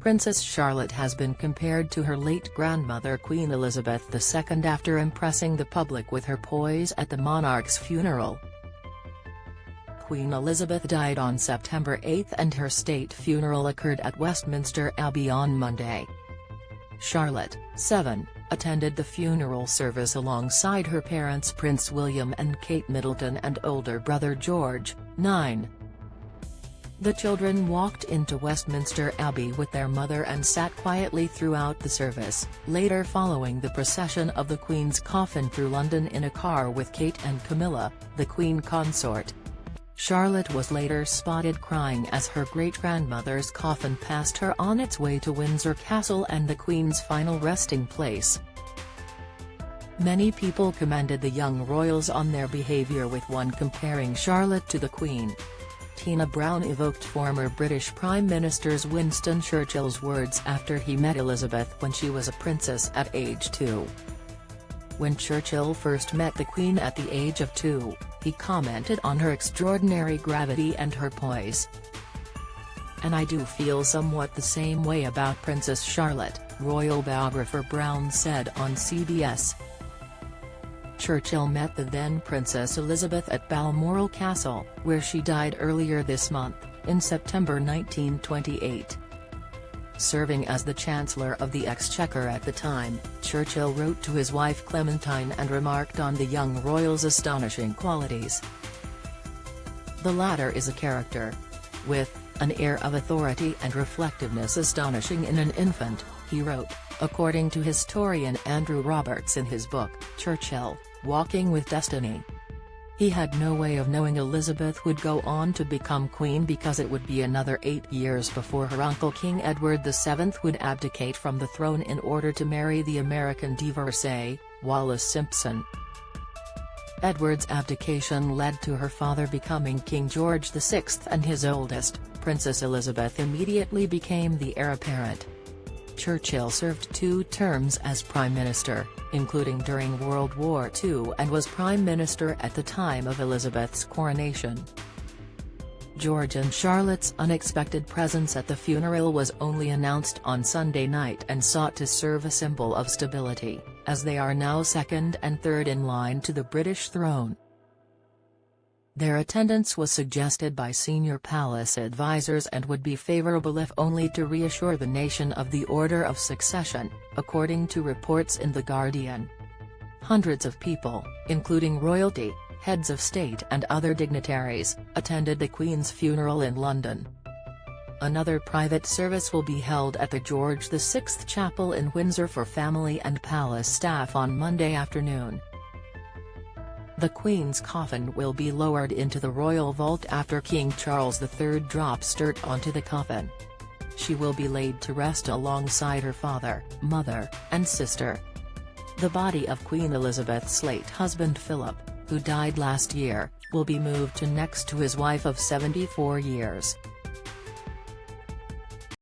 Princess Charlotte has been compared to her late grandmother Queen Elizabeth II after impressing the public with her poise at the monarch's funeral. Queen Elizabeth died on September 8 and her state funeral occurred at Westminster Abbey on Monday. Charlotte, 7, attended the funeral service alongside her parents Prince William and Kate Middleton and older brother George, 9. The children walked into Westminster Abbey with their mother and sat quietly throughout the service, later following the procession of the Queen's coffin through London in a car with Kate and Camilla, the Queen consort. Charlotte was later spotted crying as her great-grandmother's coffin passed her on its way to Windsor Castle and the Queen's final resting place. Many people commended the young royals on their behaviour, with one comparing Charlotte to the Queen. Tina Brown evoked former British Prime Minister Winston Churchill's words after he met Elizabeth when she was a princess at age 2. When Churchill first met the Queen at the age of 2, he commented on her extraordinary gravity and her poise. "And I do feel somewhat the same way about Princess Charlotte," royal biographer Brown said on CBS. Churchill met the then Princess Elizabeth at Balmoral Castle, where she died earlier this month, in September 1928. Serving as the Chancellor of the Exchequer at the time, Churchill wrote to his wife Clementine and remarked on the young royal's astonishing qualities. "The latter is a character. With an air of authority and reflectiveness astonishing in an infant," he wrote, according to historian Andrew Roberts in his book, Churchill, Walking with Destiny. He had no way of knowing Elizabeth would go on to become queen because it would be another 8 years before her uncle King Edward VII would abdicate from the throne in order to marry the American divorcee, Wallis Simpson. Edward's abdication led to her father becoming King George VI, and his oldest, Princess Elizabeth, immediately became the heir apparent. Churchill served 2 terms as Prime Minister, including during World War II, and was Prime Minister at the time of Elizabeth's coronation. George and Charlotte's unexpected presence at the funeral was only announced on Sunday night and sought to serve a symbol of stability, as they are now second and third in line to the British throne. Their attendance was suggested by senior palace advisers and would be favourable if only to reassure the nation of the order of succession, according to reports in The Guardian. Hundreds of people, including royalty, heads of state and other dignitaries, attended the Queen's funeral in London. Another private service will be held at the George VI Chapel in Windsor for family and palace staff on Monday afternoon. The Queen's coffin will be lowered into the royal vault after King Charles III drops dirt onto the coffin. She will be laid to rest alongside her father, mother, and sister. The body of Queen Elizabeth's late husband Philip, who died last year, will be moved to next to his wife of 74 years.